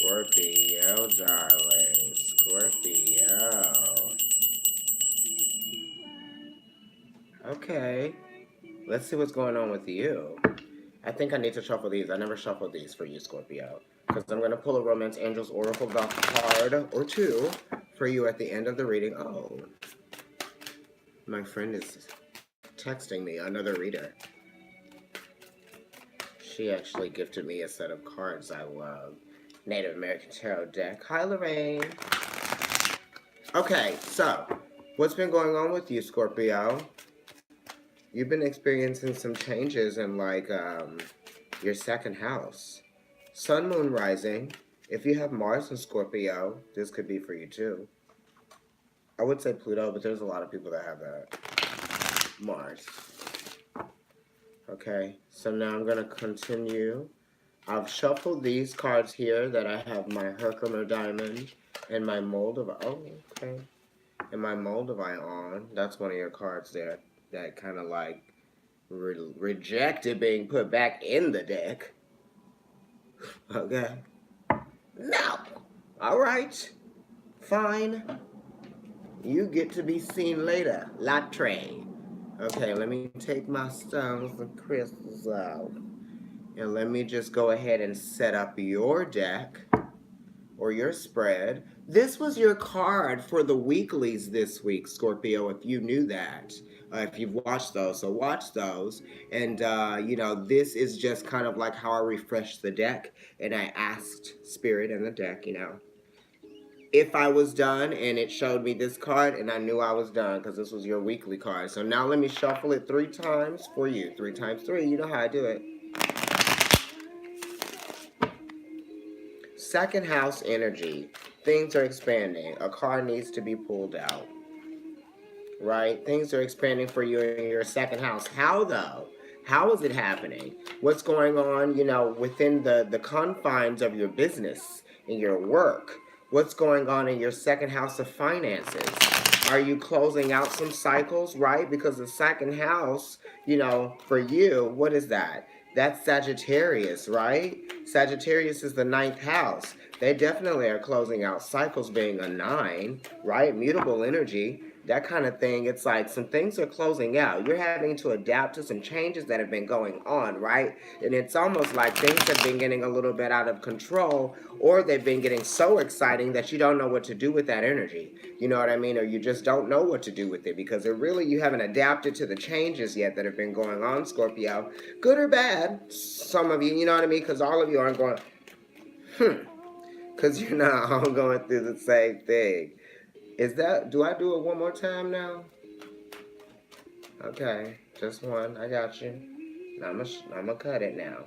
Scorpio, darling. Scorpio. Okay. Let's see what's going on with you. I think I need to shuffle these. I never shuffled these for you, Scorpio. Because I'm going to pull a Romance Angels Oracle card or two for you at the end of the reading. Oh, my friend is texting me, another reader. She actually gifted me a set of cards I love. Native American Tarot deck. Hi, Lorraine. Okay, so what's been going on with you, Scorpio? You've been experiencing some changes in your second house. Sun, Moon, Rising. If you have Mars and Scorpio, this could be for you too. I would say Pluto, but there's a lot of people that have that. Mars. Okay, so now I'm going to continue. I've shuffled these cards here that I have my Herkimer Diamond and my Moldavite. Oh, okay. And my Moldavite on. That's one of your cards there that kind of like rejected being put back in the deck. Okay. No. All right. Fine. You get to be seen later. Latre. Okay, let me take my stones and crystals out. And let me just go ahead and set up your deck or your spread. This was your card for the weeklies this week, Scorpio, if you knew that. If you've watched those, so watch those. And, this is just kind of like how I refreshed the deck. And I asked Spirit and the deck, if I was done, and it showed me this card, and I knew I was done because this was your weekly card. So now let me shuffle it 3 times for you. 3 times 3, you know how I do it. Second house energy. Things are expanding. A card needs to be pulled out. Right? Things are expanding for you in your second house. How, though? How is it happening? What's going on, within the confines of your business and your work? What's going on in your second house of finances? Are you closing out some cycles, right? Because the second house, for you, what is that? That's Sagittarius, right? Sagittarius is the 9th house. They definitely are closing out cycles, being a 9, right? Mutable energy, that kind of thing. It's like some things are closing out. You're having to adapt to some changes that have been going on, right? And it's almost like things have been getting a little bit out of control, or they've been getting so exciting that you don't know what to do with that energy. You know what I mean? Or you just don't know what to do with it because you haven't adapted to the changes yet that have been going on, Scorpio. Good or bad, some of you, you know what I mean? Because all of you aren't going, because you're not all going through the same thing. Do I do it one more time now? Okay, just one. I got you. I'm gonna cut it now.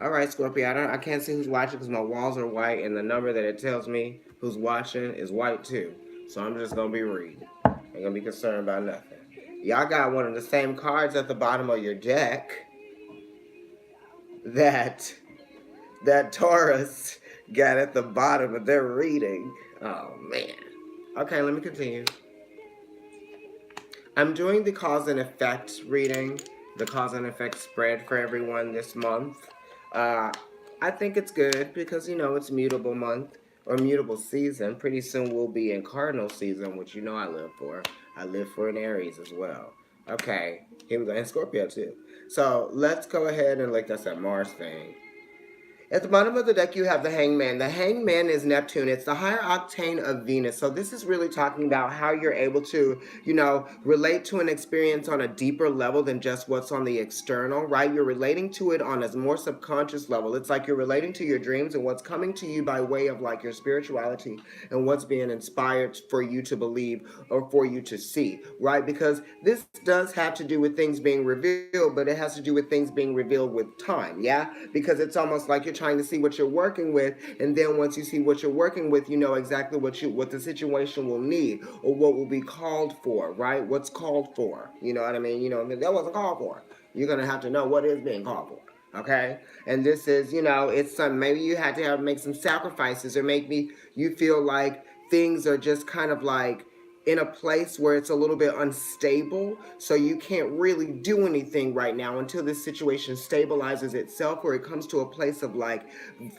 All right, Scorpio. I can't see who's watching because my walls are white, and the number that it tells me who's watching is white too. So I'm just gonna be reading. I ain't gonna be concerned about nothing. Y'all got one of the same cards at the bottom of your deck that Taurus got at the bottom of their reading. Oh man. Okay, let me continue. I'm doing the cause and effect reading, the cause and effect spread for everyone this month. I think it's good because, it's mutable month or mutable season. Pretty soon we'll be in cardinal season, which I live for. I live for an Aries as well. Okay, here we go, and Scorpio too. So let's go ahead and that's that Mars thing. At the bottom of the deck, you have the Hangman. The Hangman is Neptune. It's the higher octane of Venus. So this is really talking about how you're able to, relate to an experience on a deeper level than just what's on the external, right? You're relating to it on a more subconscious level. It's like you're relating to your dreams and what's coming to you by way of your spirituality and what's being inspired for you to believe or for you to see, right? Because this does have to do with things being revealed, but it has to do with things being revealed with time, yeah? Because it's almost like you're trying to see what you're working with, and then once you see what you're working with, you know exactly what the situation will need or what will be called for, right? What's called for, you know what I mean? That wasn't called for. You're gonna have to know what is being called for, okay? And this is, it's some, maybe you had to make some sacrifices, or maybe you feel like things are just kind of in a place where it's a little bit unstable, so you can't really do anything right now until this situation stabilizes itself, or it comes to a place of like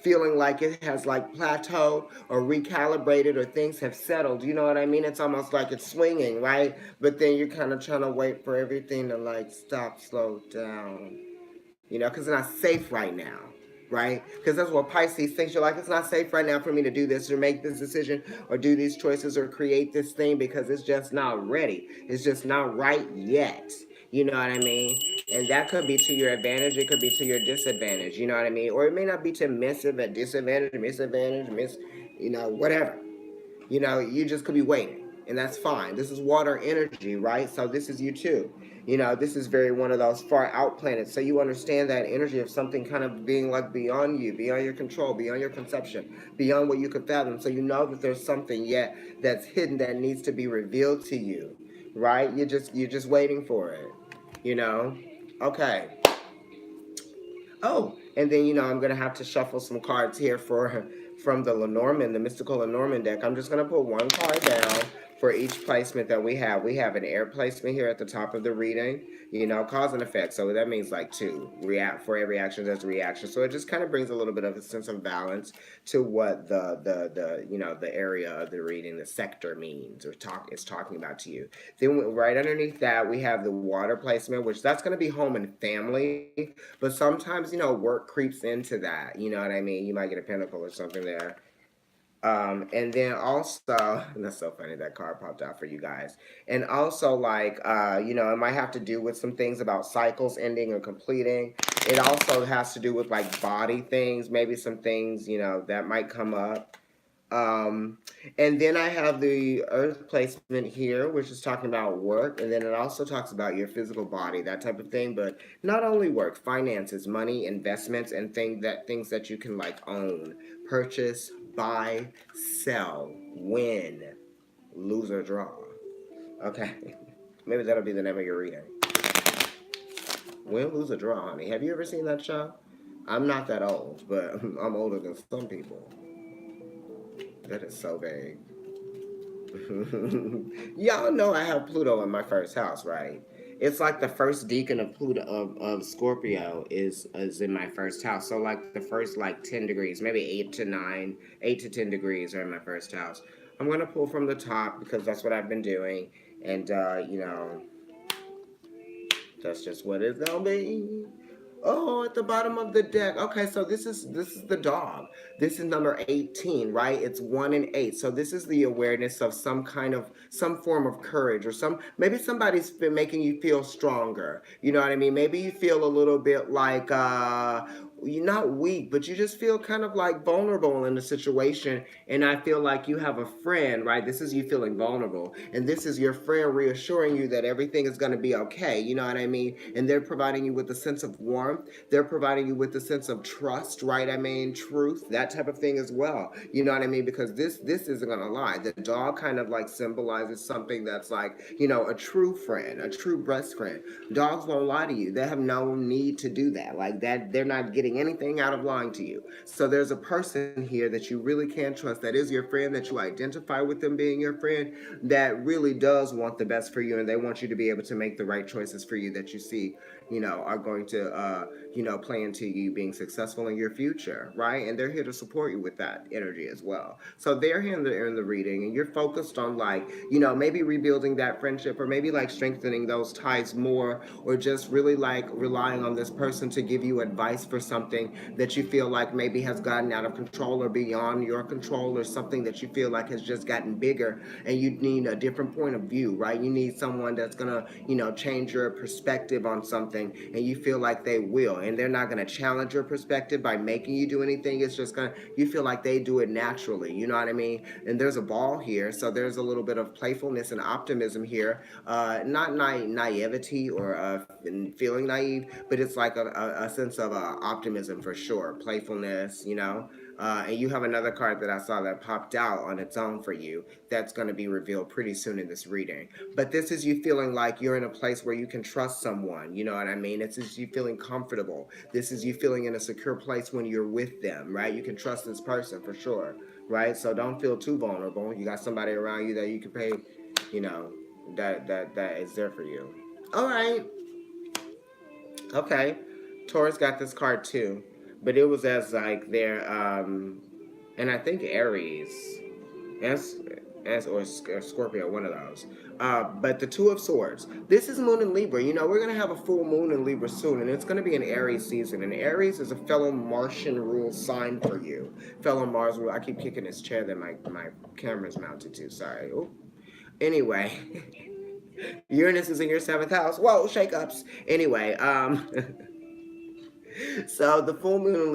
feeling like it has like plateaued or recalibrated, or things have settled. You know what I mean? It's almost like it's swinging, right? But then you're kind of trying to wait for everything to like stop, slow down, because it's not safe right now, right? Because that's what Pisces thinks. You're like, it's not safe right now for me to do this or make this decision or do these choices or create this thing because it's just not ready. It's just not right yet. You know what I mean? And that could be to your advantage. It could be to your disadvantage. You know what I mean? Or it may not be to disadvantage, whatever. You just could be waiting, and that's fine. This is water energy, right? So this is you too. This is very one of those far out planets. So you understand that energy of something kind of being like beyond you, beyond your control, beyond your conception, beyond what you could fathom. So you know that there's something yet that's hidden that needs to be revealed to you, right? You're just waiting for it, you know. Okay. Oh, and then I'm gonna have to shuffle some cards here for from the Lenormand, the mystical Lenormand deck. I'm just gonna put one card down for each placement that we have. We have an air placement here at the top of the reading. Cause and effect. So that means like two. React for every action, there's a reaction. So it just kind of brings a little bit of a sense of balance to what the area of the reading, the sector means or is talking about to you. Then right underneath that, we have the water placement, which that's going to be home and family. But sometimes, work creeps into that. You know what I mean? You might get a pentacle or something there. And then also, and that's so funny that card popped out for you guys. And also, like, it might have to do with some things about cycles ending or completing. It also has to do with like body things, maybe some things, that might come up. Um, and then I have the earth placement here, which is talking about work. And then it also talks about your physical body, that type of thing. But not only work, finances, money, investments, and things that you can like own, purchase, buy, sell, win, lose or draw. Okay. Maybe that'll be the name of your reading. Win, lose or draw, honey. Have you ever seen that show? I'm not that old, but I'm older than some people. That is so vague. Y'all know I have Pluto in my first house, right? It's like the first deacon of Pluto of Scorpio is in my first house. So like the first like 10 degrees, maybe 8 to 9, 8 to 10 degrees are in my first house. I'm gonna pull from the top because that's what I've been doing, and that's just what it's gonna be. Oh, at the bottom of the deck. Okay, so this is the dog. This is number 18, right? It's 1 and 8. So this is the awareness of some form of courage, or maybe somebody's been making you feel stronger. You know what I mean? Maybe you feel a little bit like you're not weak, but you just feel kind of like vulnerable in the situation. And I feel like you have a friend, right? This is you feeling vulnerable. And this is your friend reassuring you that everything is going to be okay. You know what I mean? And they're providing you with a sense of warmth. They're providing you with a sense of trust, right? I mean, truth, that type of thing as well. You know what I mean? Because this isn't going to lie. The dog kind of like symbolizes something that's like, a true friend, a true best friend. Dogs won't lie to you. They have no need to do that. Like that, they're not getting anything out of lying to you. So there's a person here that you really can trust, that is your friend, that you identify with them being your friend, that really does want the best for you, and they want you to be able to make the right choices for you that you see, are going to, play into you being successful in your future, right? And they're here to support you with that energy as well. So they're here in the reading, and you're focused on like, maybe rebuilding that friendship, or maybe like strengthening those ties more, or just really like relying on this person to give you advice for something that you feel like maybe has gotten out of control or beyond your control, or something that you feel like has just gotten bigger, and you need a different point of view, right? You need someone that's gonna, change your perspective on something, and you feel like they will, and they're not gonna challenge your perspective by making you do anything. It's just you feel like they do it naturally. You know what I mean? And there's a ball here, so there's a little bit of playfulness and optimism here. Not naivety or feeling naive, but it's like a sense of optimism for sure, playfulness, and you have another card that I saw that popped out on its own for you that's going to be revealed pretty soon in this reading. But this is you feeling like you're in a place where you can trust someone. You know what I mean? It's just you feeling comfortable. This is you feeling in a secure place when you're with them, right? You can trust this person for sure, right? So don't feel too vulnerable. You got somebody around you that you can pay you know, that is there for you. All right, okay. Taurus got this card too, but it was as like their and I think Aries. as or Scorpio, one of those. But the Two of Swords. This is Moon in Libra. You know, we're gonna have a full moon in Libra soon, and it's gonna be an Aries season. And Aries is a fellow Martian rule sign for you. Fellow Mars rule. I keep kicking this chair that my camera's mounted to. Sorry. Ooh. Anyway, Uranus is in your seventh house. Whoa, shakeups. Anyway, so the full moon in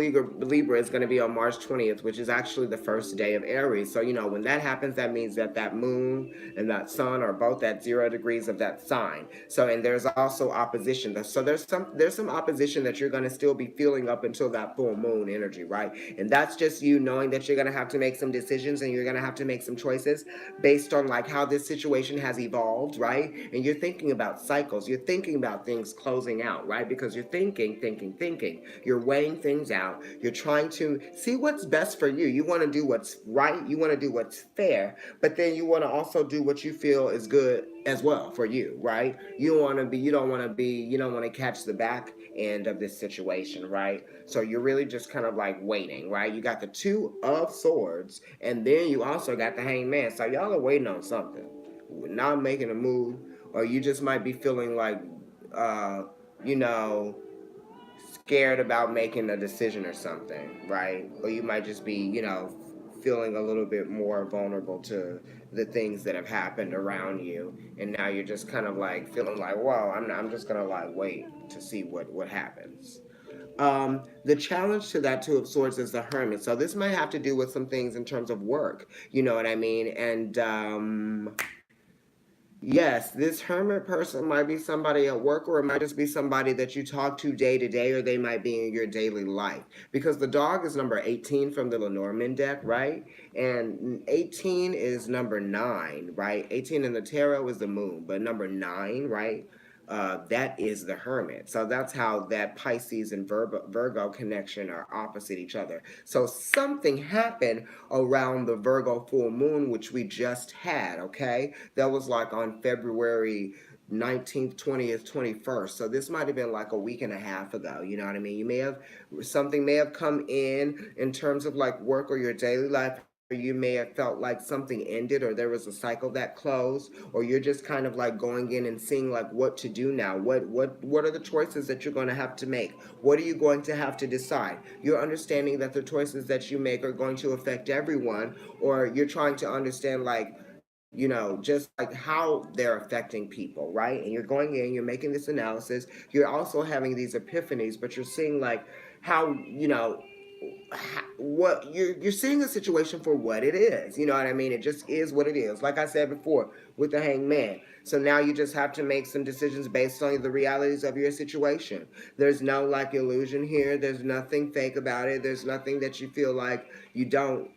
Libra is going to be on March 20th, which is actually the first day of Aries. So, you know, when that happens, that means that that moon and that sun are both at 0 degrees of that sign. So, and there's also opposition. So there's some opposition that you're going to still be feeling up until that full moon energy, right? And that's just you knowing that you're going to have to make some decisions and you're going to have to make some choices based on like how this situation has evolved, right? And you're thinking about cycles. You're thinking about things closing out, right? Because you're thinking. You're weighing things out. You're trying to see what's best for you. You want to do what's right. You want to do what's fair, but then you want to also do what you feel is good as well for you, right? You don't want to catch the back end of this situation, right? So you're really just kind of like waiting, right? You got the Two of Swords, and then you also got the Hangman. So y'all are waiting on something, not making a move, or you just might be feeling like, uh, you know, scared about making a decision or something, right? Or you might just be, feeling a little bit more vulnerable to the things that have happened around you, and now you're just kind of like feeling like, well, I'm just gonna like wait to see what happens. The challenge to that Two of Swords is the Hermit. So this might have to do with some things in terms of work. You know what I mean? And yes, this hermit person might be somebody at work, or it might just be somebody that you talk to day, or they might be in your daily life. Because the dog is number 18 from the Lenormand deck, right? And 18 is number 9, right? 18 in the tarot is the moon, but number 9, right? That is the hermit. So that's how that Pisces and Virgo connection are opposite each other. So something happened around the Virgo full moon, which we just had, okay? That was like on February 19th, 20th, 21st. So this might have been like a week and a half ago. You know what I mean? Something may have come in terms of like work or your daily life. Or you may have felt like something ended, or there was a cycle that closed, or you're just kind of like going in and seeing like what to do now. What are the choices that you're going to have to make? What are you going to have to decide? You're understanding that the choices that you make are going to affect everyone, or you're trying to understand like, just like how they're affecting people, right? And you're going in, you're making this analysis. You're also having these epiphanies, but you're seeing like how, what you're seeing a situation for what it is. You know what I mean? It just is what it is. Like I said before with the Hangman. So now you just have to make some decisions based on the realities of your situation. There's no like illusion here. There's nothing fake about it. There's nothing that you feel like you don't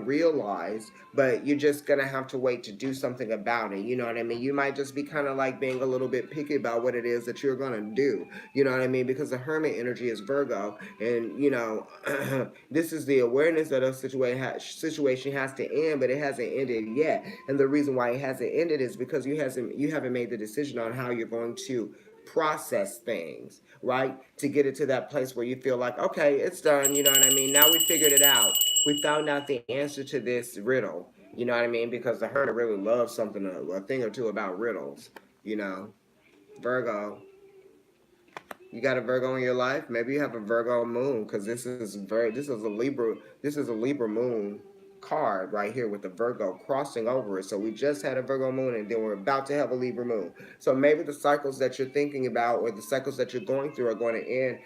realize, but you're just gonna have to wait to do something about it. You know what I mean? You might just be kind of like being a little bit picky about what it is that you're gonna do. You know what I mean? Because the hermit energy is Virgo, and this is the awareness that a situation has to end, but it hasn't ended yet. And the reason why it hasn't ended is because you haven't made the decision on how you're going to process things, right? To get it to that place where you feel like, okay, it's done. You know what I mean? Now we figured it out. We found out the answer to this riddle. You know what I mean? Because the hermit really loves something, a thing or two about riddles. You know, Virgo. You got a Virgo in your life? Maybe you have a Virgo moon, because this is a Libra moon card right here with the Virgo crossing over it. So we just had a Virgo moon, and then we're about to have a Libra moon. So maybe the cycles that you're thinking about, or the cycles that you're going through, are going to end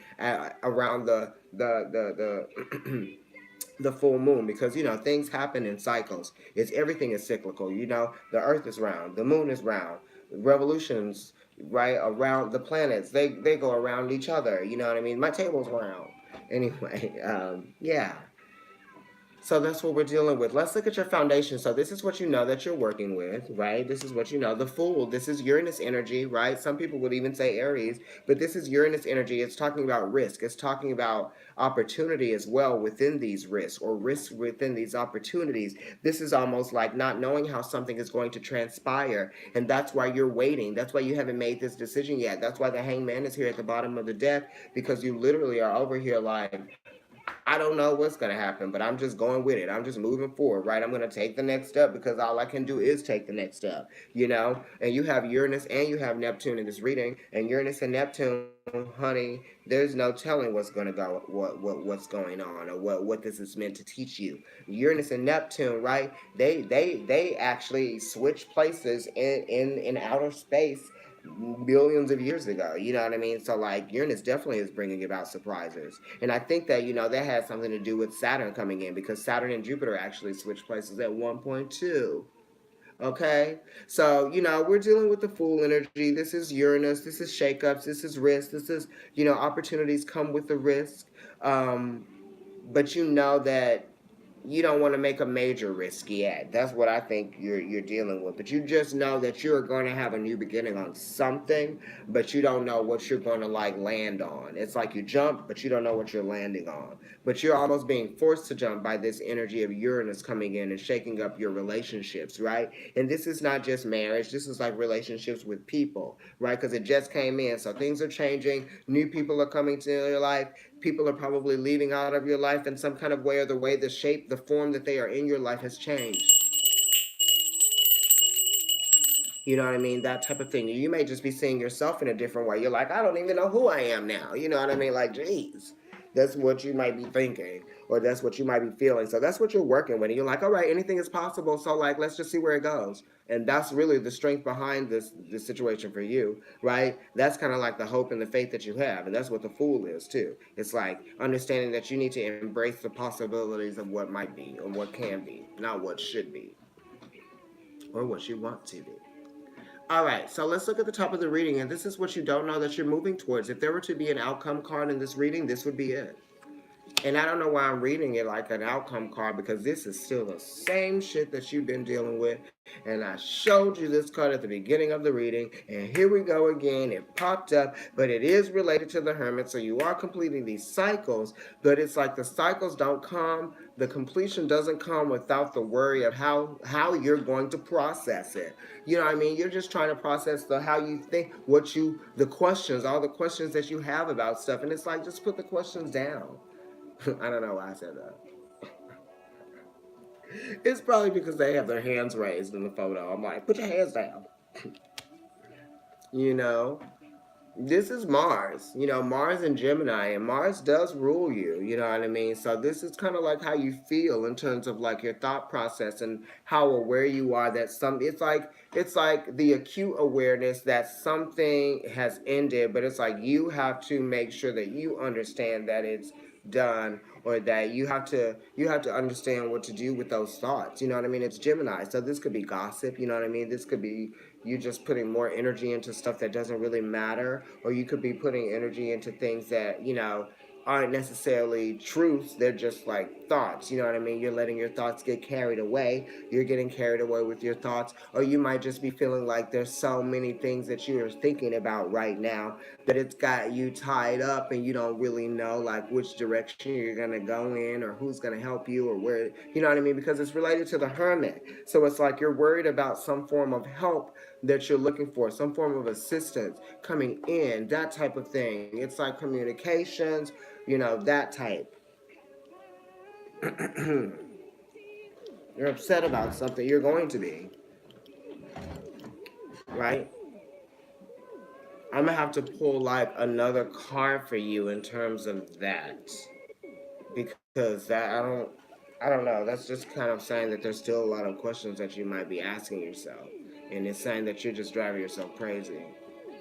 around the the full moon, because things happen in cycles. Everything is cyclical. The earth is round, the moon is round, revolutions right around the planets, they go around each other. You know what I mean? My table's round. Anyway, yeah. So that's what we're dealing with. Let's look at your foundation. So this is what you know that you're working with, right? This is what you know. The Fool, this is Uranus energy, right? Some people would even say Aries, but this is Uranus energy. It's talking about risk. It's talking about opportunity as well within these risks, or risks within these opportunities. This is almost like not knowing how something is going to transpire, and that's why you're waiting. That's why you haven't made this decision yet. That's why the Hangman is here at the bottom of the deck, because you literally are over here like, I don't know what's going to happen, but I'm just going with it. I'm just moving forward, right? I'm going to take the next step because all I can do is take the next step, you know? And you have Uranus and you have Neptune in this reading, and Uranus and Neptune, honey, there's no telling what's going to go, what's going on, or what this is meant to teach you. Uranus and Neptune, right? They actually switch places in outer space billions of years ago. You know what I mean? So like Uranus definitely is bringing about surprises, and I think that that has something to do with Saturn coming in, because Saturn and Jupiter actually switch places at 1.2. Okay, so we're dealing with the Fool energy. This is Uranus. This is shakeups. This is risk. This is opportunities come with the risk. Um, but you know that you don't want to make a major risk yet. That's what I think you're dealing with. But you just know that you're going to have a new beginning on something, but you don't know what you're going to like land on. It's like you jump, but you don't know what you're landing on. But you're almost being forced to jump by this energy of Uranus coming in and shaking up your relationships, right? And this is not just marriage. This is like relationships with people, right? Because it just came in. So things are changing. New people are coming to your life. People are probably leaving out of your life in some kind of way, or the way, the shape, the form that they are in your life has changed. You know what I mean? That type of thing. You may just be seeing yourself in a different way. You're like, I don't even know who I am now. You know what I mean? Like, geez. That's what you might be thinking, or that's what you might be feeling. So that's what you're working with. And you're like, all right, anything is possible. So like, let's just see where it goes. And that's really the strength behind this situation for you, right? That's kind of like the hope and the faith that you have. And that's what the Fool is too. It's like understanding that you need to embrace the possibilities of what might be or what can be, not what should be or what you want to be. All right, so let's look at the top of the reading, and this is what you don't know that you're moving towards. If there were to be an outcome card in this reading, this would be it. And I don't know why I'm reading it like an outcome card, because this is still the same shit that you've been dealing with. And I showed you this card at the beginning of the reading, and here we go again. It popped up, but it is related to the Hermit, so you are completing these cycles, but it's like the cycles don't come, the completion doesn't come without the worry of how you're going to process it. You know what I mean? You're just trying to process how you think, the questions, all the questions that you have about stuff, and it's like, just put the questions down. I don't know why I said that. It's probably because they have their hands raised in the photo. I'm like, put your hands down. you know, this is Mars, Mars and Gemini, and Mars does rule you, you know what I mean? So this is kind of like how you feel in terms of like your thought process and how aware you are that it's like the acute awareness that something has ended, but it's like you have to make sure that you understand that it's done, or that you have to understand what to do with those thoughts. You know what I mean? It's Gemini, so this could be gossip. You know what I mean? This could be you just putting more energy into stuff that doesn't really matter, or you could be putting energy into things that aren't necessarily truths. They're just like thoughts. You know what I mean? You're letting your thoughts get carried away. You're getting carried away with your thoughts, or you might just be feeling like there's so many things that you're thinking about right now that it's got you tied up, and you don't really know like which direction you're gonna go in, or who's gonna help you, or where. You know what I mean? Because it's related to the Hermit, so it's like you're worried about some form of help that you're looking for, some form of assistance coming in, that type of thing. It's like communications, that type. You're upset about something. You're going to be, right? I'm gonna have to pull like another card for you in terms of that, because I don't know. That's just kind of saying that there's still a lot of questions that you might be asking yourself, and it's saying that you're just driving yourself crazy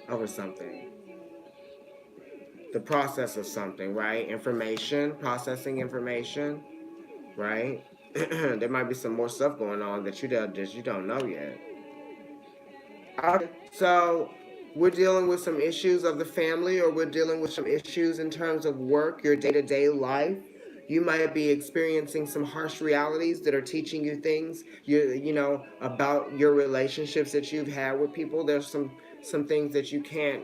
over something. The process of something, right? Information, processing information, right? There might be some more stuff going on that you don't know yet. Okay, so we're dealing with some issues of the family, or we're dealing with some issues in terms of work, your day-to-day life. You might be experiencing some harsh realities that are teaching you things about your relationships that you've had with people. There's some things that you can't,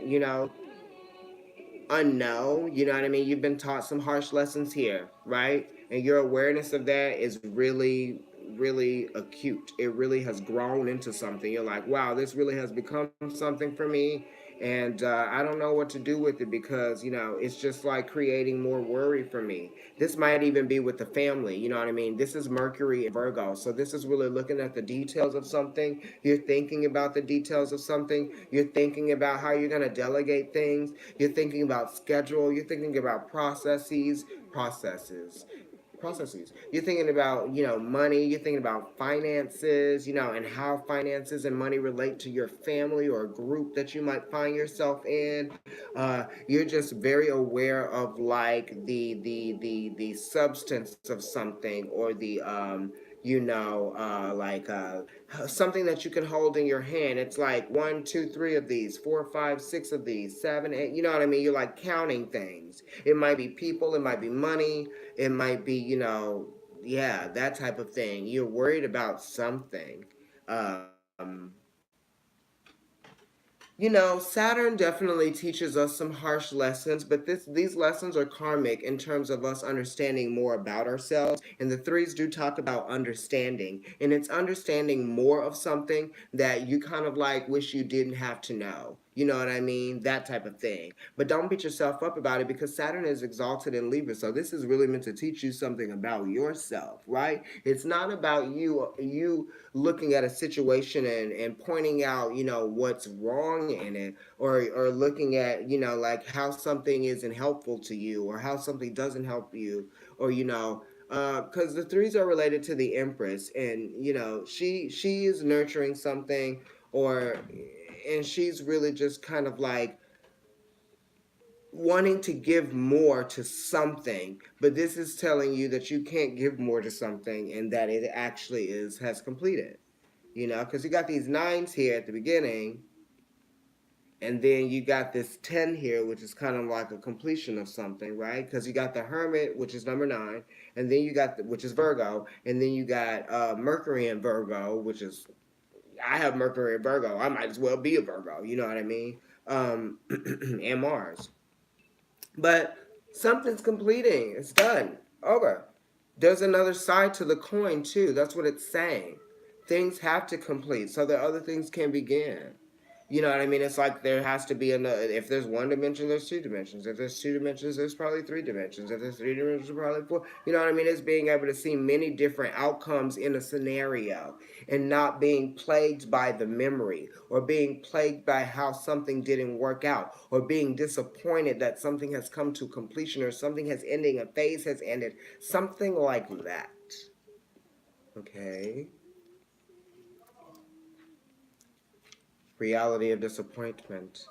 unknown. You know what I mean? You've been taught some harsh lessons here, right? And your awareness of that is really, really acute. It really has grown into something. You're like, wow, this really has become something for me. And I don't know what to do with it because, it's just like creating more worry for me. This might even be with the family. You know what I mean? This is Mercury and Virgo. So this is really looking at the details of something. You're thinking about the details of something. You're thinking about how you're going to delegate things. You're thinking about schedule. You're thinking about processes. You're thinking about, money. You're thinking about finances, and how finances and money relate to your family or a group that you might find yourself in. You're just very aware of like the substance of something or the something that you can hold in your hand. It's like one, two, three of these, four, five, six of these, seven, eight. You know what I mean? You're like counting things. It might be people, it might be money, it might be, yeah, that type of thing. You're worried about something. Um, Saturn definitely teaches us some harsh lessons, but these lessons are karmic in terms of us understanding more about ourselves. And the threes do talk about understanding, and it's understanding more of something that you kind of like wish you didn't have to know. You know what I mean? That type of thing. But don't beat yourself up about it because Saturn is exalted in Libra. So this is really meant to teach you something about yourself, right? It's not about you looking at a situation and pointing out, what's wrong in it, or looking at, like how something isn't helpful to you or how something doesn't help you, or because the threes are related to the Empress, and she is nurturing something, or and she's really just kind of like wanting to give more to something, but this is telling you that you can't give more to something and that it actually has completed. Because you got these nines here at the beginning, and then you got this 10 here, which is kind of like a completion of something, right? Because you got the Hermit, which is number 9, and then you got which is Virgo, and then you got Mercury in Virgo, which is, I have Mercury in Virgo. I might as well be a Virgo. You know what I mean? And Mars. But something's completing. It's done. Over. There's another side to the coin, too. That's what it's saying. Things have to complete so that other things can begin. You know what I mean? It's like there has to be another. If there's one dimension, there's two dimensions. If there's two dimensions, there's probably three dimensions. If there's three dimensions, there's probably four. You know what I mean? It's being able to see many different outcomes in a scenario and not being plagued by the memory or being plagued by how something didn't work out or being disappointed that something has come to completion or something has ending, a phase has ended. Something like that. Okay. Reality of disappointment.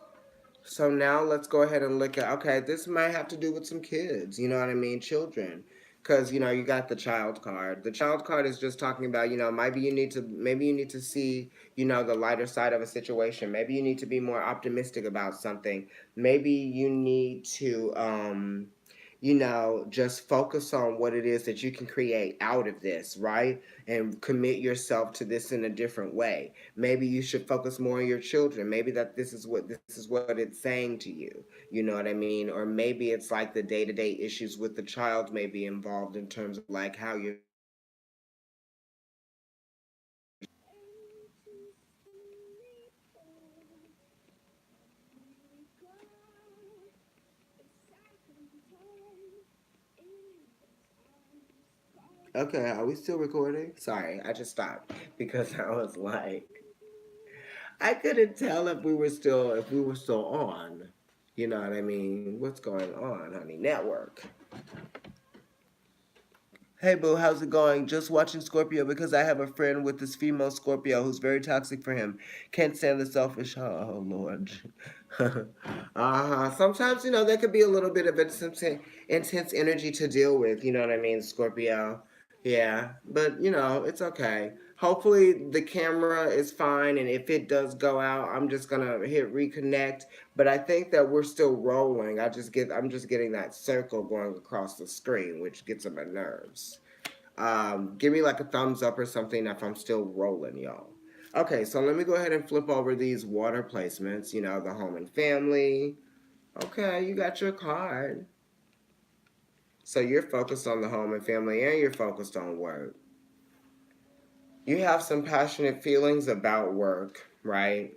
So now let's go ahead and look at, okay, this might have to do with some kids, you know what I mean, children. Because, you got the child card. The child card is just talking about, maybe you need to see, the lighter side of a situation. Maybe you need to be more optimistic about something. Maybe you need to, just focus on what it is that you can create out of this, right? And commit yourself to this in a different way. Maybe you should focus more on your children. Maybe that this is what it's saying to you. You know what I mean? Or maybe it's like the day-to-day issues with the child may be involved in terms of like how you're. Okay, are we still recording? Sorry, I just stopped because I was like, I couldn't tell if we were still on. You know what I mean? What's going on, honey? Network. Hey boo, how's it going? Just watching Scorpio because I have a friend with this female Scorpio who's very toxic for him. Can't stand the selfish. Oh Lord. Sometimes there could be a little bit of intense energy to deal with. You know what I mean, Scorpio. Yeah, but it's okay. Hopefully the camera is fine, and if it does go out, I'm just gonna hit reconnect. But I think that we're still rolling. I'm just getting that circle going across the screen, which gets on my nerves. Give me like a thumbs up or something if I'm still rolling, y'all. Okay, so let me go ahead and flip over these water placements. You know, the home and family. Okay, you got your card. So you're focused on the home and family, and you're focused on work. You have some passionate feelings about work, right?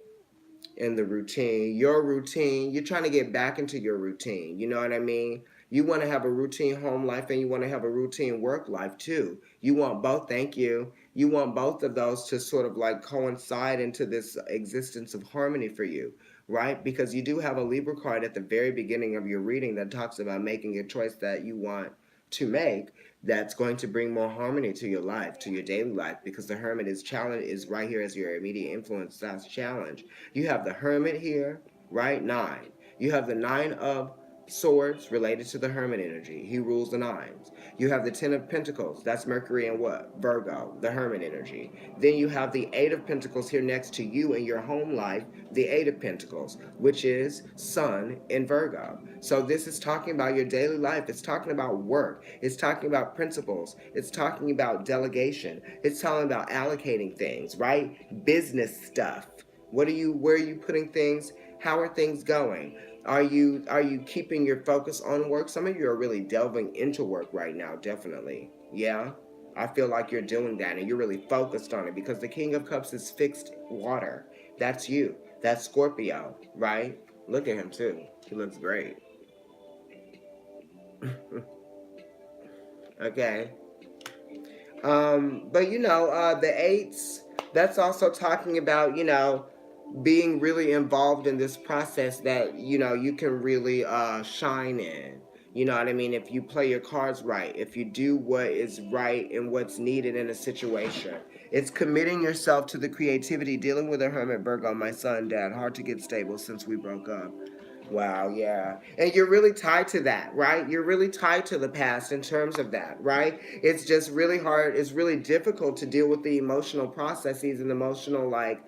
In the routine, your routine, you're trying to get back into your routine. You know what I mean? You want to have a routine home life and you want to have a routine work life too. You want both, thank you. You want both of those to sort of like coincide into this existence of harmony for you, right? Because you do have a Libra card at the very beginning of your reading that talks about making a choice that you want to make that's going to bring more harmony to your life, to your daily life, because the hermit is right here as your immediate influence. That's challenge. You have the hermit here, right? Nine. You have the nine of swords related to the hermit energy. He rules the nines. You have the 10 of pentacles. That's Mercury and what? Virgo, the hermit energy. Then you have the 8 of pentacles here next to you in your home life, the 8 of pentacles, which is sun in Virgo. So this is talking about your daily life. It's talking about work. It's talking about principles. It's talking about delegation. It's talking about allocating things, right? Business stuff. Where are you putting things? How are things going? Are you keeping your focus on work? Some of you are really delving into work right now, definitely. Yeah. I feel like you're doing that and you're really focused on it because the King of Cups is fixed water. That's you. That's Scorpio, right? Look at him too. He looks great. Okay. But the eights, that's also talking about, being really involved in this process that you can really shine in. You know what I mean? If you play your cards right, if you do what is right and what's needed in a situation, it's committing yourself to the creativity. Dealing with a hermit, Virgo, my son, dad, hard to get stable since we broke up. Wow, yeah. And you're really tied to that, right? You're really tied to the past in terms of that, right? It's just really hard. It's really difficult to deal with the emotional processes and emotional, like,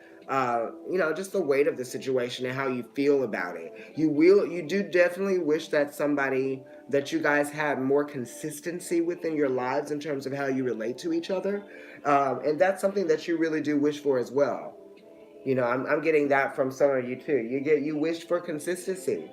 just the weight of the situation and how you feel about it. You do definitely wish that that you guys had more consistency within your lives in terms of how you relate to each other. And that's something that you really do wish for as well. I'm getting that from some of you too. You wish for consistency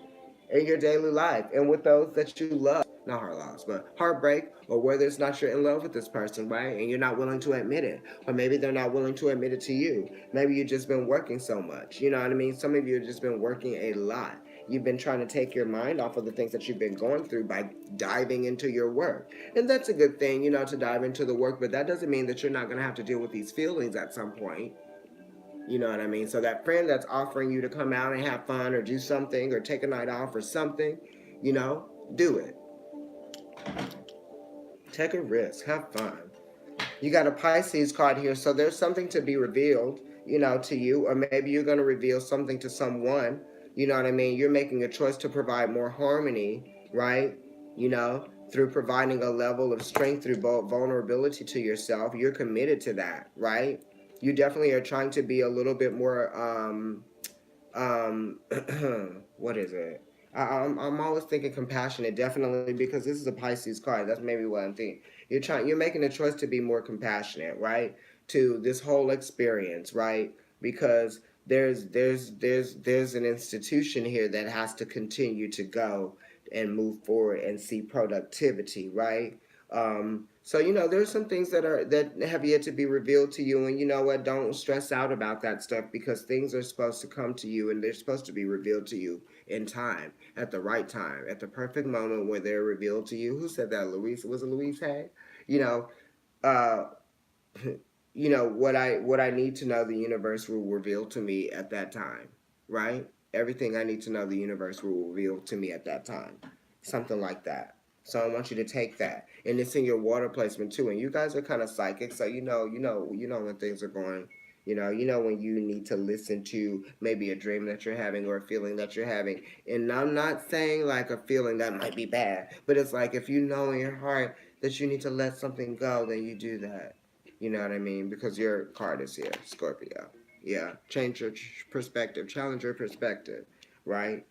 in your daily life and with those that you love. Not heart loss, but heartbreak, or whether it's not you're in love with this person, right? And you're not willing to admit it. Or maybe they're not willing to admit it to you. Maybe you've just been working so much. You know what I mean? Some of you have just been working a lot. You've been trying to take your mind off of the things that you've been going through by diving into your work. And that's a good thing, to dive into the work, but that doesn't mean that you're not going to have to deal with these feelings at some point. You know what I mean? So that friend that's offering you to come out and have fun or do something or take a night off or something, do it. Take a risk. Have fun. You got a Pisces card here, so there's something to be revealed, to you, or maybe you're going to reveal something to someone. You know what I mean? You're making a choice to provide more harmony, right? Through providing a level of strength through vulnerability to yourself. You're committed to that, right? You definitely are trying to be a little bit more um what is it? I'm always thinking compassionate, definitely, because this is a Pisces card. That's maybe what I'm thinking. You're making a choice to be more compassionate, right, to this whole experience, right? Because there's an institution here that has to continue to go and move forward and see productivity, right? So there's some things that have yet to be revealed to you, and you know what? Don't stress out about that stuff because things are supposed to come to you, and they're supposed to be revealed to you in time, at the right time, at the perfect moment where they're revealed to you. Who said that? Louise? Was it Louise Hay? You know, uh, what I need to know, the universe will reveal to me at that time, right? Everything I need to know, the universe will reveal to me at that time, something like that. So I want you to take that, and it's in your water placement too. And you guys are kind of psychic, so you know when things are going. You know when you need to listen to maybe a dream that you're having or a feeling that you're having. And I'm not saying like a feeling that might be bad, but it's like if you know in your heart that you need to let something go, then you do that. You know what I mean? Because your card is here, Scorpio. Yeah, change your perspective, challenge your perspective, right?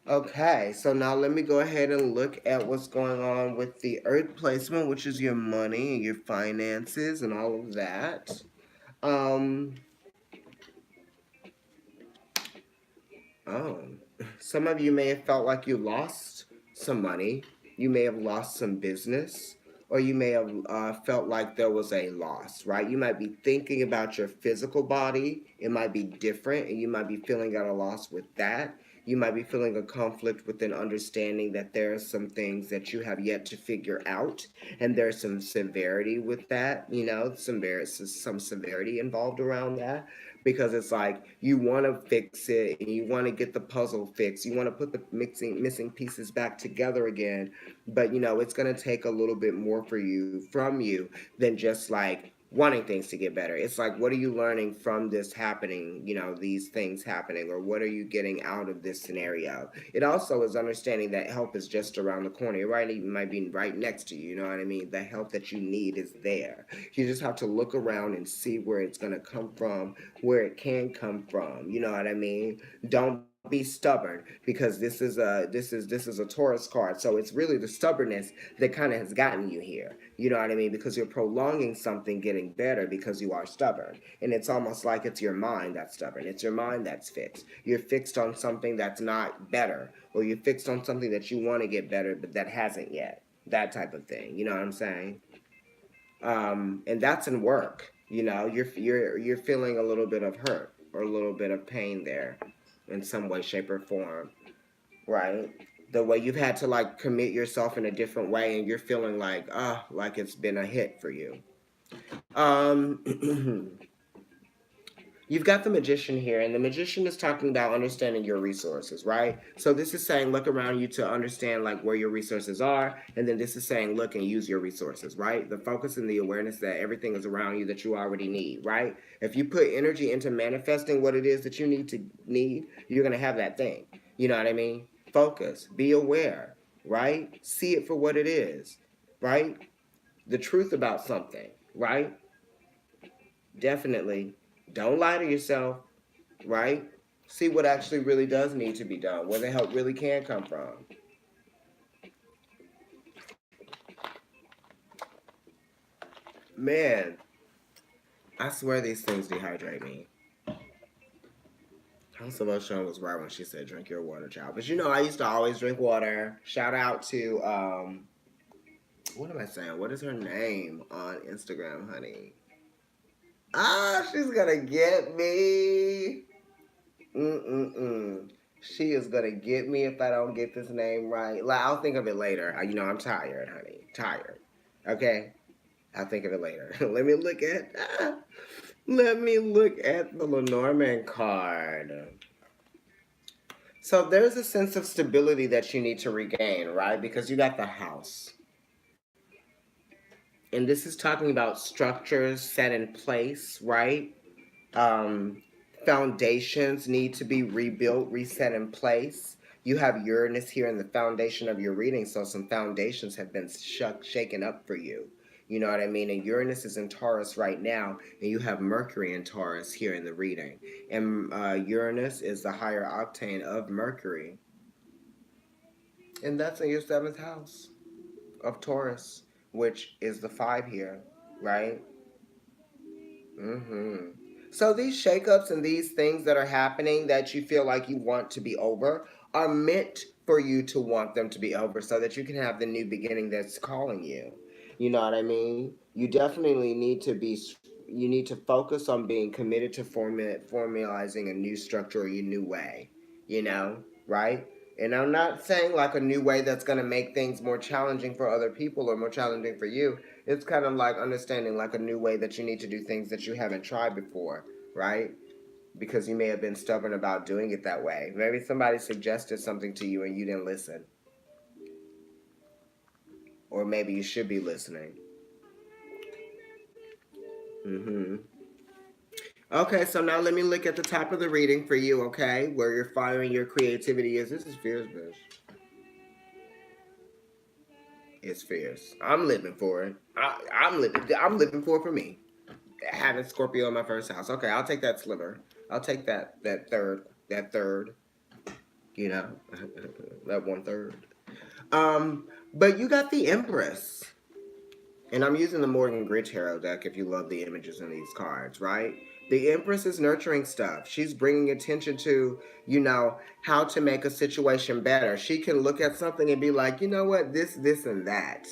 Okay, so now let me go ahead and look at what's going on with the Earth placement, which is your money and your finances and all of that. Um, oh, some of you may have felt like you lost some money. You may have lost some business, or you may have felt like there was a loss, right? You might be thinking about your physical body. It might be different, and you might be feeling at a loss with that. You might be feeling a conflict with an understanding that there are some things that you have yet to figure out, and there's some severity with that. You know, some severity involved around that because it's like you want to fix it and you want to get the puzzle fixed. You want to put the missing pieces back together again, but you know it's going to take a little bit more from you than just like wanting things to get better. It's like, what are you learning from this happening, you know, these things happening, or what are you getting out of this scenario? It also is understanding that help is just around the corner, right? It might be right next to you, you know what I mean? The help that you need is there. You just have to look around and see where it's going to come from, where it can come from, you know what I mean? Don't be stubborn, because this is a Taurus card, so it's really the stubbornness that kind of has gotten you here, you know what I mean? Because you're prolonging something getting better because you are stubborn, and it's almost like it's your mind that's stubborn, it's your mind that's fixed. You're fixed on something that's not better, or you're fixed on something that you want to get better but that hasn't yet, that type of thing, you know what I'm saying? And that's in work. You know, you're feeling a little bit of hurt or a little bit of pain there, in some way, shape, or form, right? The way you've had to like commit yourself in a different way, and you're feeling like it's been a hit for you. Um, You've got the magician here, and the magician is talking about understanding your resources, right? So this is saying look around you to understand like where your resources are, and then this is saying look and use your resources, right? The focus and the awareness that everything is around you that you already need, right? If you put energy into manifesting what it is that you need, you're gonna have that thing. You know what I mean? Focus, be aware, right? See it for what it is, right? The truth about something, right? Definitely. Don't lie to yourself, right? See what actually really does need to be done, where the help really can come from. Man, I swear these things dehydrate me. Constellation was right when she said drink your water, child. But you know, I used to always drink water. Shout out to what am I saying? What is her name on Instagram, honey? Ah, she's gonna get me. Mm-mm-mm. She is gonna get me if I don't get this name right. Like, I'll think of it later. You know, I'm tired, honey. Tired. Okay? I'll think of it later. Let me look at the Lenormand card. So there's a sense of stability that you need to regain, right? Because you got the house. And this is talking about structures set in place, right? um, Foundations need to be rebuilt, reset in place. You have Uranus here in the foundation of your reading, so some foundations have been shaken up for you. You know what I mean? And Uranus is in Taurus right now, and you have Mercury in Taurus here in the reading. And Uranus is the higher octane of Mercury, and that's in your seventh house of Taurus, which is the five here, right? Mm-hmm. So these shakeups and these things that are happening that you feel like you want to be over are meant for you to want them to be over so that you can have the new beginning that's calling you. You know what I mean? You definitely need to be you need to focus on being committed to formalizing a new structure or a new way, you know, right? And I'm not saying like a new way that's going to make things more challenging for other people or more challenging for you. It's kind of like understanding like a new way that you need to do things that you haven't tried before, right? Because you may have been stubborn about doing it that way. Maybe somebody suggested something to you and you didn't listen. Or maybe you should be listening. Mm-hmm. Okay, so now let me look at the top of the reading for you, okay? Where your fire and your creativity is. This is fierce, bitch. is fierce. I'm living for it. I'm living for me. Having Scorpio in my first house. Okay, I'll take that sliver. I'll take that third. You know, that 1/3. But you got the Empress. And I'm using the Morgan Grit Tarot deck if you love the images in these cards, right? The Empress is nurturing stuff. She's bringing attention to, how to make a situation better. She can look at something and be like, you know what, this, and that.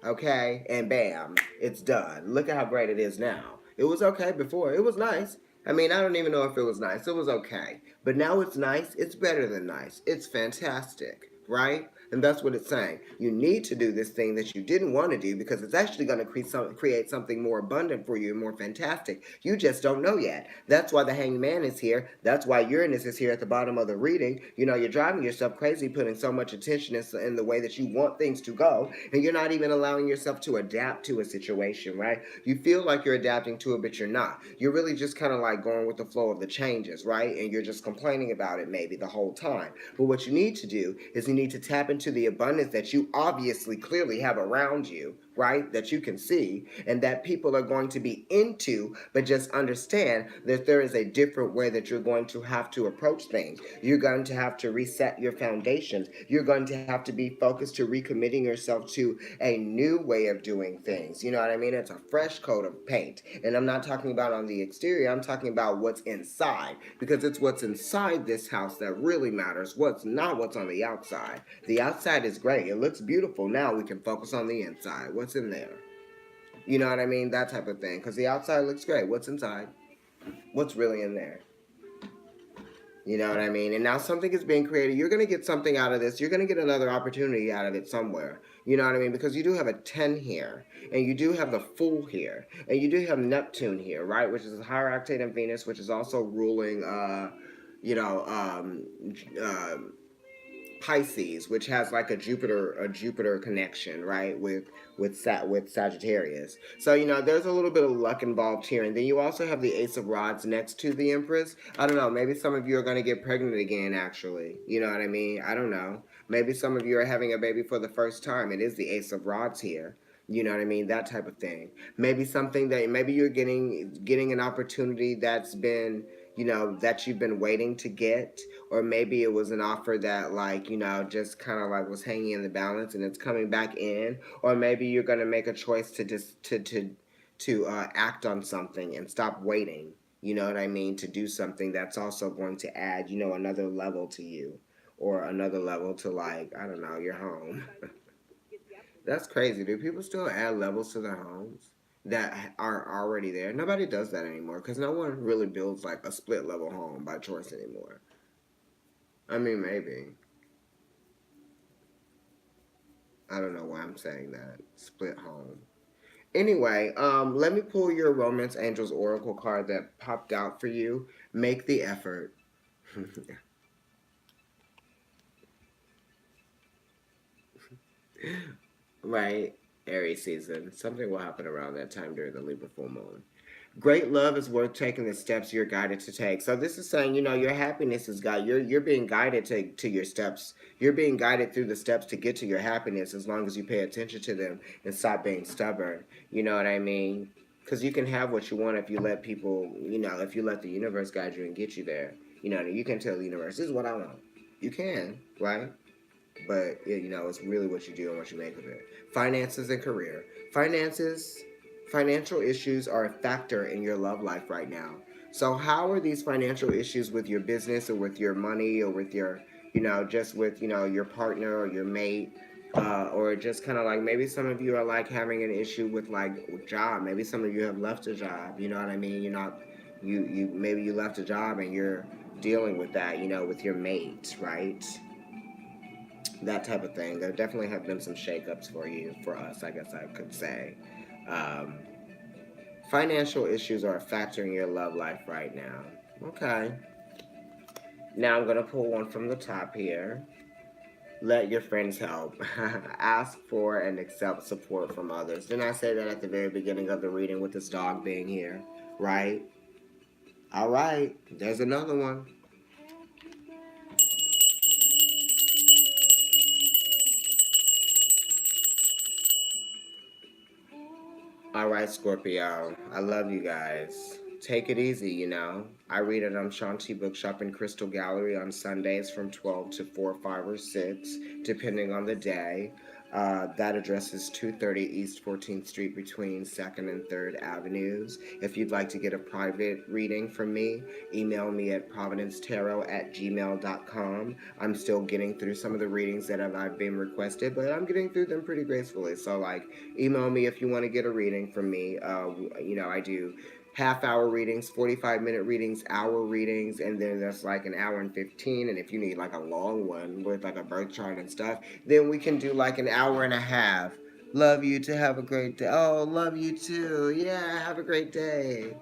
Okay? And bam, it's done. Look at how great it is now. It was okay before. It was nice. I mean, I don't even know if it was nice. It was okay. But now it's nice. It's better than nice. It's fantastic, right? And that's what it's saying. You need to do this thing that you didn't want to do because it's actually going to create something more abundant for you and more fantastic. You just don't know yet. That's why the Hanged Man is here. That's why Uranus is here at the bottom of the reading. You're driving yourself crazy putting so much attention in the way that you want things to go, and you're not even allowing yourself to adapt to a situation, right? You feel like you're adapting to it, but you're not. You're really just kind of like going with the flow of the changes, right? And you're just complaining about it maybe the whole time. But what you need to do is you need to tap into the abundance that you obviously clearly have around you, right? That you can see and that people are going to be into, but just understand that there is a different way that you're going to have to approach things. You're going to have to reset your foundations. You're going to have to be focused to recommitting yourself to a new way of doing things. You know what I mean? It's a fresh coat of paint. And I'm not talking about on the exterior, I'm talking about what's inside, because it's what's inside this house that really matters. What's on the outside. The outside is great. It looks beautiful. Now we can focus on the inside. What's in there? You know what I mean? That type of thing. Because the outside looks great. What's inside? What's really in there? You know what I mean? And now something is being created. You're going to get something out of this. You're going to get another opportunity out of it somewhere. You know what I mean? Because you do have a 10 here. And you do have the Fool here. And you do have Neptune here, right? Which is a higher octave Venus, which is also ruling, Pisces, which has like a Jupiter connection, right, with Sagittarius. So there's a little bit of luck involved here, and then you also have the Ace of Rods next to the Empress. I don't know. Maybe some of you are going to get pregnant again. Actually, you know what I mean. I don't know. Maybe some of you are having a baby for the first time. It is the Ace of Rods here. You know what I mean? That type of thing. Maybe something that maybe you're getting an opportunity that's been that you've been waiting to get, or maybe it was an offer that just kind of like was hanging in the balance and it's coming back in, or maybe you're going to make a choice to just to act on something and stop waiting, you know what I mean, to do something that's also going to add another level to you, or another level to, like, I don't know, your home. That's crazy. Do people still add levels to their homes that are already there? Nobody does that anymore because no one really builds like a split level home by choice anymore. I mean, maybe. I don't know why I'm saying that. Split home. Anyway, let me pull your Romance Angels Oracle card that popped out for you. Make the effort. Right? Aries season. Something will happen around that time during the Libra full moon. Great love is worth taking the steps you're guided to take. So this is saying, your happiness is guided. You're being guided to your steps. You're being guided through the steps to get to your happiness as long as you pay attention to them and stop being stubborn. You know what I mean? Because you can have what you want if you let people, if you let the universe guide you and get you there. You can tell the universe, this is what I want. You can, right? But it's really what you do and what you make of it. Finances and career. Financial issues are a factor in your love life right now. So how are these financial issues with your business, or with your money, or with your, just with, your partner or your mate, or just kind of like maybe some of you are like having an issue with like job. Maybe some of you have left a job. You know what I mean? You're not, maybe you left a job and you're dealing with that, with your mate, right? That type of thing. There definitely have been some shakeups for us, I guess I could say. Um, Financial issues are a factor in your love life right now. Okay. Now I'm going to pull one from the top here. Let your friends help. Ask for and accept support from others. Didn't I say that at the very beginning of the reading with this dog being here? Right? All right. There's another one. All right, Scorpio. I love you guys. Take it easy, you know. I read at Shanti Bookshop and Crystal Gallery on Sundays from 12 to 4, 5, or 6, depending on the day. That address is 230 East 14th Street between 2nd and 3rd Avenues. If you'd like to get a private reading from me, email me at providencetarotkendrick@gmail.com. I'm still getting through some of the readings that I've been requested, but I'm getting through them pretty gracefully. So, like, email me if you want to get a reading from me. I do half-hour readings, 45-minute readings, hour readings, and then there's like an hour and 15. And if you need like a long one with like a birth chart and stuff, then we can do like an hour and a half. Love you to have a great day. Oh, love you too. Yeah, have a great day.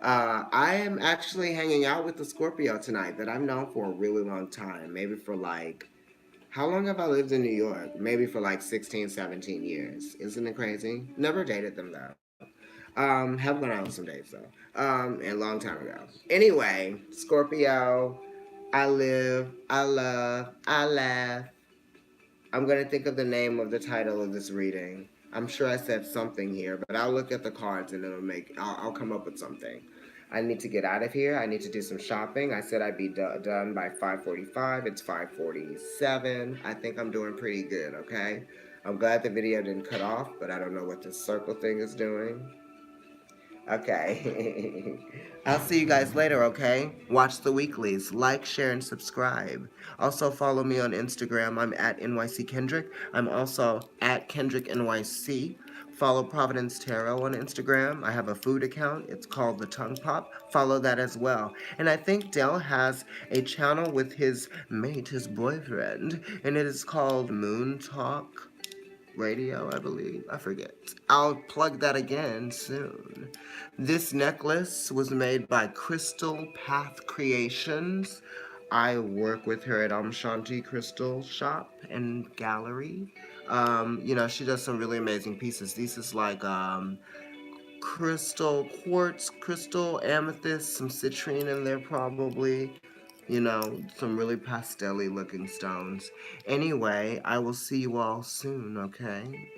I am actually hanging out with the Scorpio tonight that I've known for a really long time. Maybe for like, how long have I lived in New York? Maybe for like 16, 17 years. Isn't it crazy? Never dated them though. Have gone out on some dates though. And a long time ago. Anyway, Scorpio, I live, I love, I laugh. I'm gonna think of the name of the title of this reading. I'm sure I said something here, but I'll look at the cards and I'll come up with something. I need to get out of here. I need to do some shopping. I said I'd be done by 5:45. It's 5:47. I think I'm doing pretty good, okay? I'm glad the video didn't cut off, but I don't know what this circle thing is doing. Okay. I'll see you guys later, okay? Watch the weeklies. Like, share, and subscribe. Also, follow me on Instagram. I'm at NYC Kendrick. I'm also at Kendrick NYC. Follow Providence Tarot on Instagram. I have a food account. It's called The Tongue Pop. Follow that as well. And I think Dell has a channel with his mate, his boyfriend, and it is called Moon Talk Radio, I believe. I forget. I'll plug that again soon. This necklace was made by Crystal Path Creations. I work with her at Shanti Crystal Shop and Gallery. She does some really amazing pieces. These is like crystal quartz, crystal amethyst, some citrine in there probably. Some really pastel-y looking stones. Anyway, I will see you all soon, okay?